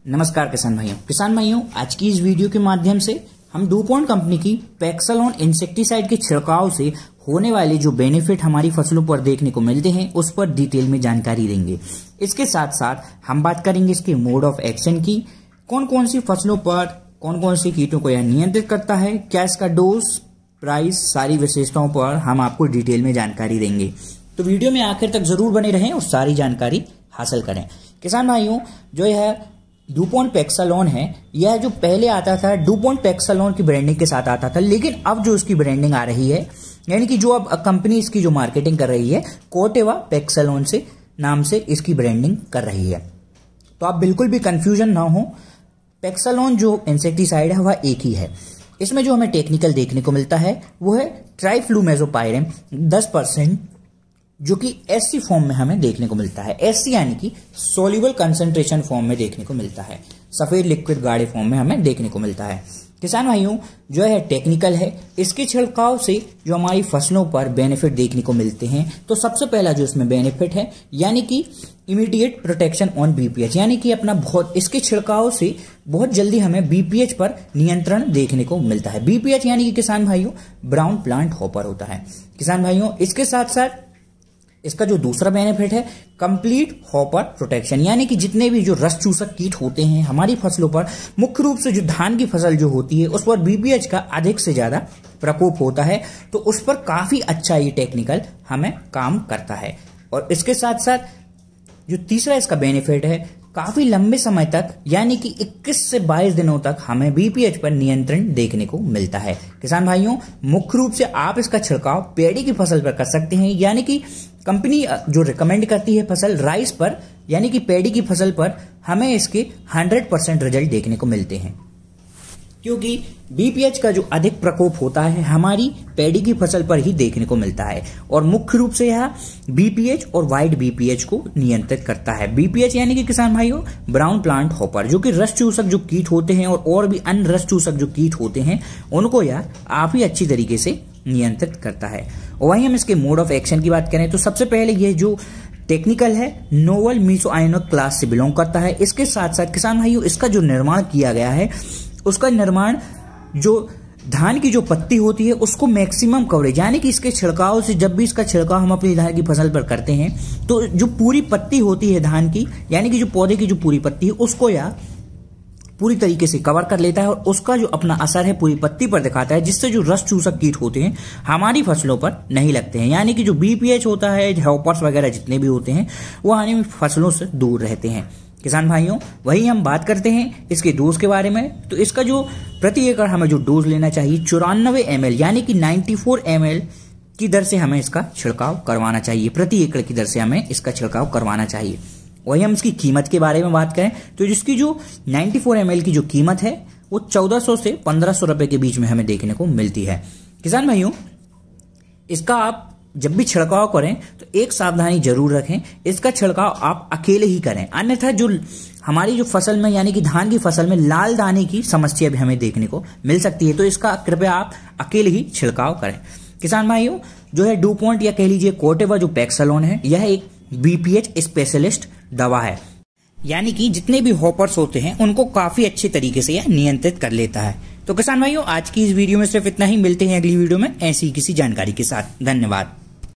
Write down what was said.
नमस्कार किसान भाइयों, आज की इस वीडियो के माध्यम से हम डुपॉन्ट कंपनी की पैक्सलॉन इंसेक्टिसाइड के छिड़काव से होने वाले जो बेनिफिट हमारी फसलों पर देखने को मिलते हैं उस पर डिटेल में जानकारी देंगे। इसके साथ साथ हम बात करेंगे इसके मोड ऑफ एक्शन की, कौन कौन सी फसलों पर कौन कौन सी कीटों को यह नियंत्रित करता है, क्या इसका डोज, प्राइस, सारी विशेषताओं पर हम आपको डिटेल में जानकारी देंगे। तो वीडियो में आखिर तक जरूर बने रहें और सारी जानकारी हासिल करें। किसान भाइयों, जो यह डुपॉन्ट पैक्सलॉन है, यह जो पहले आता था डुपॉन्ट पैक्सलॉन की ब्रांडिंग के साथ आता था, लेकिन अब जो इसकी ब्रांडिंग आ रही है, यानी कि जो अब कंपनी इसकी जो मार्केटिंग कर रही है, कोर्टेवा पैक्सलॉन से नाम से इसकी ब्रांडिंग कर रही है। तो आप बिल्कुल भी कंफ्यूजन ना हो, पैक्सलॉन जो इंसेक्टिसाइड है वह एक ही है। इसमें जो हमें टेक्निकल देखने को मिलता है वो है ट्राइफ्लूमेज़ोपाइरिन 10%, जो कि एससी फॉर्म में हमें देखने को मिलता है। एससी यानी कि सोल्यूबल कंसंट्रेशन फॉर्म में देखने को मिलता है, सफेद लिक्विड गाढ़े फॉर्म में हमें देखने को मिलता है। किसान भाइयों, जो है टेक्निकल है, इसके छिड़काव से जो हमारी फसलों पर बेनिफिट देखने को मिलते हैं, तो सबसे पहला जो इसमें बेनिफिट है यानी कि इमीडिएट प्रोटेक्शन ऑन बीपीएच, यानी कि इसके छिड़काव से बहुत जल्दी हमें बीपीएच पर नियंत्रण देखने को मिलता है। बीपीएच यानी कि किसान भाइयों ब्राउन प्लांट हॉपर होता है। किसान भाइयों, इसके साथ साथ इसका जो दूसरा बेनिफिट है कंप्लीट हॉपर प्रोटेक्शन, यानी कि जितने भी जो रस चूसक कीट होते हैं हमारी फसलों पर, मुख्य रूप से जो धान की फसल जो होती है उस पर बीपीएच का अधिक से ज्यादा प्रकोप होता है, तो उस पर काफी अच्छा ये टेक्निकल हमें काम करता है। और इसके साथ साथ जो तीसरा इसका बेनिफिट है, काफी लंबे समय तक यानी कि 21 से 22 दिनों तक हमें बीपीएच पर नियंत्रण देखने को मिलता है। किसान भाइयों, मुख्य रूप से आप इसका छिड़काव पेड़ी की फसल पर कर सकते हैं, यानी कि कंपनी जो रिकमेंड करती है फसल राइस पर, यानी कि पेड़ी की फसल पर हमें इसके 100% रिजल्ट देखने को मिलते हैं, क्योंकि बीपीएच का जो अधिक प्रकोप होता है हमारी पेड़ी की फसल पर ही देखने को मिलता है। और मुख्य रूप से यह बीपीएच और वाइड बीपीएच को नियंत्रित करता है। बीपीएच यानी कि किसान भाइयों ब्राउन प्लांट हॉपर, जो कि रस चूसक जो कीट होते हैं और भी अन्य रस चूसक जो कीट होते हैं उनको यह आप ही अच्छी तरीके से नियंत्रित करता है। और वहीं हम इसके मोड ऑफ एक्शन की बात करें तो सबसे पहले यह जो टेक्निकल है नोवल मीसोआयनोक क्लास से बिलोंग करता है। इसके साथ साथ किसान भाइयों इसका जो निर्माण किया गया है, उसका निर्माण जो धान की जो पत्ती होती है उसको मैक्सिमम कवरेज, यानी कि इसके छिड़काव से जब भी इसका छिड़काव हम अपनी धान की फसल पर करते हैं तो जो पूरी पत्ती होती है धान की, यानी कि जो पौधे की जो पूरी पत्ती है उसको यह पूरी तरीके से कवर कर लेता है और उसका जो अपना असर है पूरी पत्ती पर दिखाता है, जिससे जो रस चूसक कीट होते हैं हमारी फसलों पर नहीं लगते हैं। यानी कि जो बीपीएच होता है, हॉपर्स वगैरह जितने भी होते हैं वो आने में फसलों से दूर रहते हैं। किसान भाइयों, वही हम बात करते हैं इसके डोज के बारे में। तो इसका जो प्रति एकड़ हमें जो डोज लेना चाहिए 94 ml, यानी कि 94 ml की दर से हमें इसका छिड़काव करवाना चाहिए। प्रति एकड़ की दर से हमें इसका छिड़काव करवाना चाहिए। वही हम इसकी कीमत के बारे में बात करें तो जिसकी जो 94 ml की जो कीमत है वो 1400 से 1500 रुपए के बीच में हमें देखने को मिलती है। किसान भाइयों, इसका आप जब भी छिड़काव करें तो एक सावधानी जरूर रखें, इसका छिड़काव आप अकेले ही करें, अन्यथा जो हमारी जो फसल में यानी कि धान की फसल में लाल दाने की समस्या भी हमें देखने को मिल सकती है, तो इसका कृपया आप अकेले ही छिड़काव करें। किसान भाइयों, जो है डुपॉन्ट या कह लीजिए कोर्टेवा जो पैक्सलॉन है, यह एक बीपीएच स्पेशलिस्ट दवा है, यानी कि जितने भी हॉपर्स होते हैं उनको काफी अच्छे तरीके से यह नियंत्रित कर लेता है। तो किसान भाइयों, आज की इस वीडियो में सिर्फ इतना ही। मिलते हैं अगली वीडियो में ऐसी किसी जानकारी के साथ। धन्यवाद।